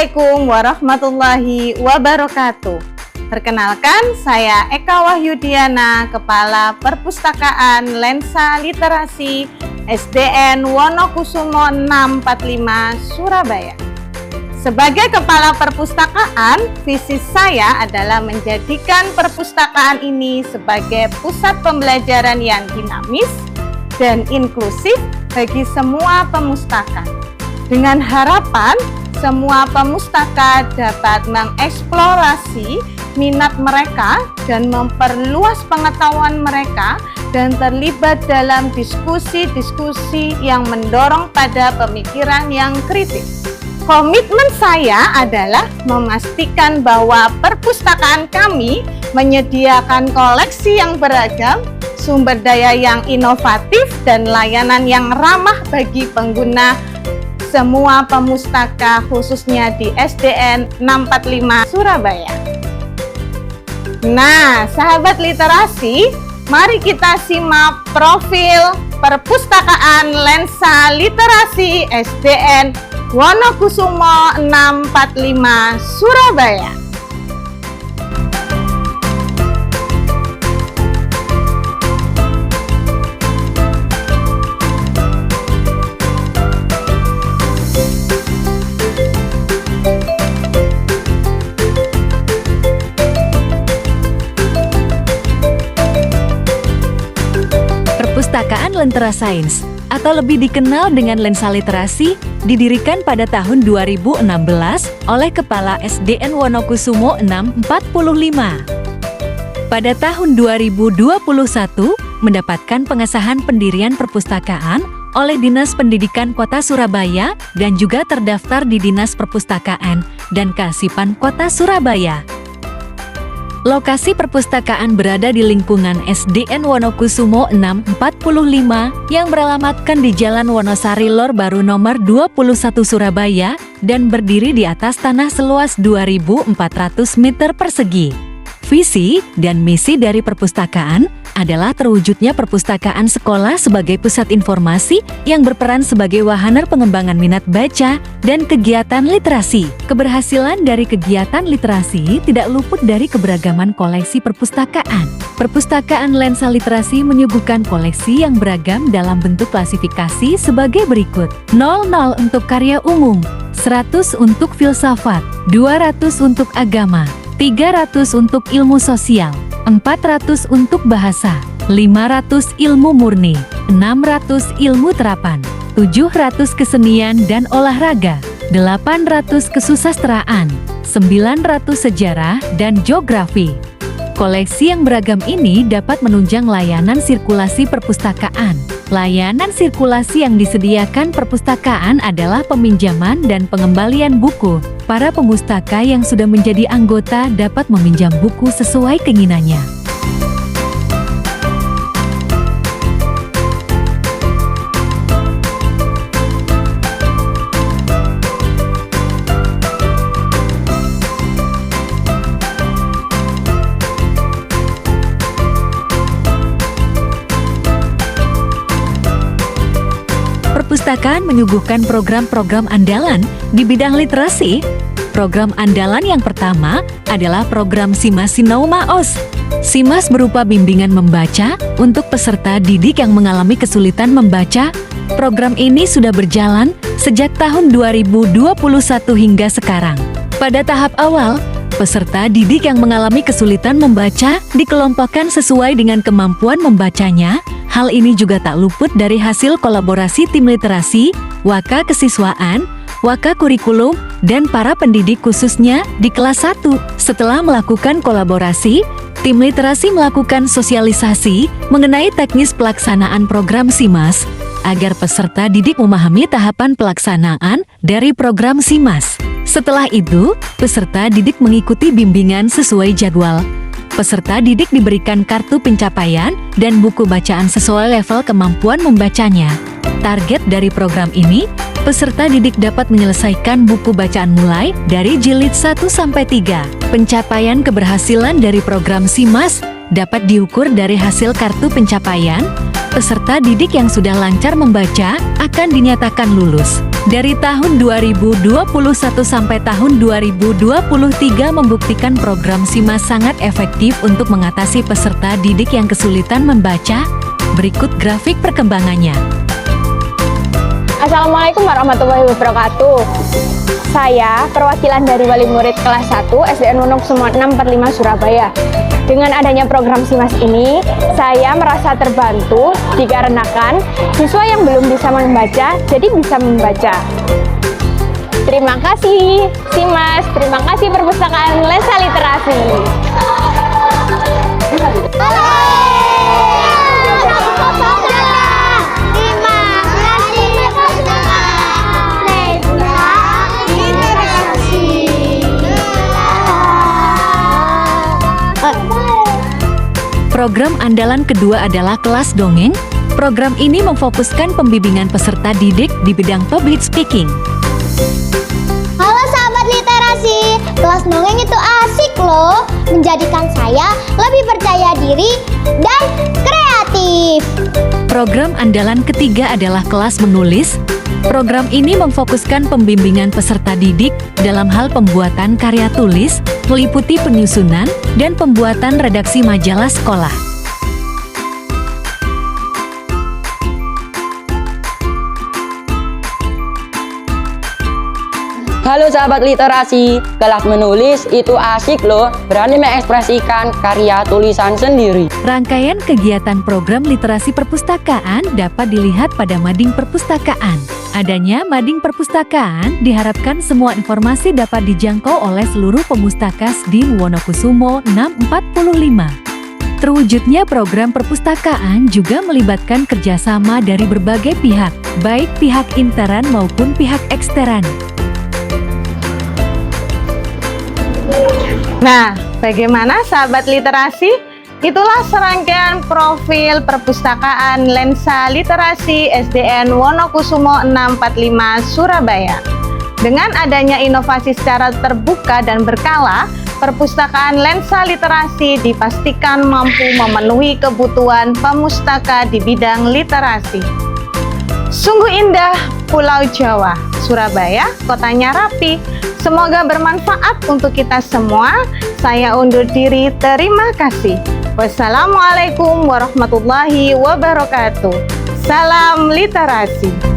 Assalamualaikum warahmatullahi wabarakatuh. Perkenalkan, saya Eka Wahyudiana, Kepala Perpustakaan Lensa Literasi SDN Wonokusumo 645 Surabaya. Sebagai Kepala Perpustakaan, visi saya adalah menjadikan perpustakaan ini sebagai pusat pembelajaran yang dinamis dan inklusif bagi semua pemustaka. Dengan harapan semua pemustaka dapat mengeksplorasi minat mereka dan memperluas pengetahuan mereka dan terlibat dalam diskusi-diskusi yang mendorong pada pemikiran yang kritis. Komitmen saya adalah memastikan bahwa perpustakaan kami menyediakan koleksi yang beragam, sumber daya yang inovatif, dan layanan yang ramah bagi pengguna semua pemustaka, khususnya di SDN 645 Surabaya. Nah, sahabat literasi, mari kita simak profil perpustakaan Lensa Literasi SDN Wonokusumo 645 Surabaya. Perpustakaan Lentera Sains, atau lebih dikenal dengan Lensa Literasi, didirikan pada tahun 2016 oleh Kepala SDN Wonokusumo 645. Pada tahun 2021, mendapatkan pengesahan pendirian perpustakaan oleh Dinas Pendidikan Kota Surabaya dan juga terdaftar di Dinas Perpustakaan dan Kearsipan Kota Surabaya. Lokasi perpustakaan berada di lingkungan SDN Wonokusumo 645 yang beralamatkan di Jalan Wonosari Lor Baru nomor 21 Surabaya dan berdiri di atas tanah seluas 2.400 meter persegi. Visi dan misi dari perpustakaan adalah terwujudnya perpustakaan sekolah sebagai pusat informasi yang berperan sebagai wahana pengembangan minat baca dan kegiatan literasi. Keberhasilan dari kegiatan literasi tidak luput dari keberagaman koleksi perpustakaan. Perpustakaan Lensa Literasi menyuguhkan koleksi yang beragam dalam bentuk klasifikasi sebagai berikut: 00 untuk karya umum, 100 untuk filsafat, 200 untuk agama, 300 untuk ilmu sosial, 400 untuk bahasa, 500 ilmu murni, 600 ilmu terapan, 700 kesenian dan olahraga, 800 kesusastraan, 900 sejarah dan geografi. Koleksi yang beragam ini dapat menunjang layanan sirkulasi perpustakaan. Layanan sirkulasi yang disediakan perpustakaan adalah peminjaman dan pengembalian buku. Para pemustaka yang sudah menjadi anggota dapat meminjam buku sesuai keinginannya. Perpustakaan menyuguhkan program-program andalan di bidang literasi. Program andalan yang pertama adalah program Simas Sinau Maos. Simas berupa bimbingan membaca untuk peserta didik yang mengalami kesulitan membaca. Program ini sudah berjalan sejak tahun 2021 hingga sekarang. Pada tahap awal, peserta didik yang mengalami kesulitan membaca dikelompokkan sesuai dengan kemampuan membacanya. Hal ini juga tak luput dari hasil kolaborasi tim literasi, waka kesiswaan, waka kurikulum, dan para pendidik khususnya di kelas 1. Setelah melakukan kolaborasi, tim literasi melakukan sosialisasi mengenai teknis pelaksanaan program Simas, agar peserta didik memahami tahapan pelaksanaan dari program Simas. Setelah itu, peserta didik mengikuti bimbingan sesuai jadwal. Peserta didik diberikan kartu pencapaian dan buku bacaan sesuai level kemampuan membacanya. Target dari program ini, peserta didik dapat menyelesaikan buku bacaan mulai dari jilid 1-3. Pencapaian keberhasilan dari program Simas dapat diukur dari hasil kartu pencapaian. Peserta didik yang sudah lancar membaca akan dinyatakan lulus. Dari tahun 2021 sampai tahun 2023 membuktikan program SIMA sangat efektif untuk mengatasi peserta didik yang kesulitan membaca. Berikut grafik perkembangannya. Assalamualaikum warahmatullahi wabarakatuh. Saya perwakilan dari wali murid kelas 1 SDN Wonokusumo 645 Surabaya. Dengan adanya program SIMAS ini, saya merasa terbantu dikarenakan siswa yang belum bisa membaca jadi bisa membaca. Terima kasih SIMAS, terima kasih Perpustakaan Lensa Literasi. Program andalan kedua adalah kelas dongeng. Program ini memfokuskan pembimbingan peserta didik di bidang public speaking. Halo sahabat literasi, kelas dongeng itu asik loh, menjadikan saya lebih percaya diri dan kreatif. Program andalan ketiga adalah kelas menulis. Program ini memfokuskan pembimbingan peserta didik dalam hal pembuatan karya tulis, meliputi penyusunan, dan pembuatan redaksi majalah sekolah. Halo sahabat literasi, kelas menulis itu asik loh, berani mengekspresikan karya tulisan sendiri. Rangkaian kegiatan program literasi perpustakaan dapat dilihat pada Mading Perpustakaan. Adanya Mading Perpustakaan diharapkan semua informasi dapat dijangkau oleh seluruh pemustaka SDIN Wonokusumo 645. Terwujudnya program perpustakaan juga melibatkan kerjasama dari berbagai pihak, baik pihak intern maupun pihak ekstern. Nah, bagaimana sahabat literasi? Itulah serangkaian profil perpustakaan Lensa Literasi SDN Wonokusumo 645 Surabaya. Dengan adanya inovasi secara terbuka dan berkala, perpustakaan Lensa Literasi dipastikan mampu memenuhi kebutuhan pemustaka di bidang literasi. Sungguh indah Pulau Jawa, Surabaya, kotanya rapi. Semoga bermanfaat untuk kita semua. Saya undur diri, terima kasih. Wassalamualaikum warahmatullahi wabarakatuh. Salam literasi.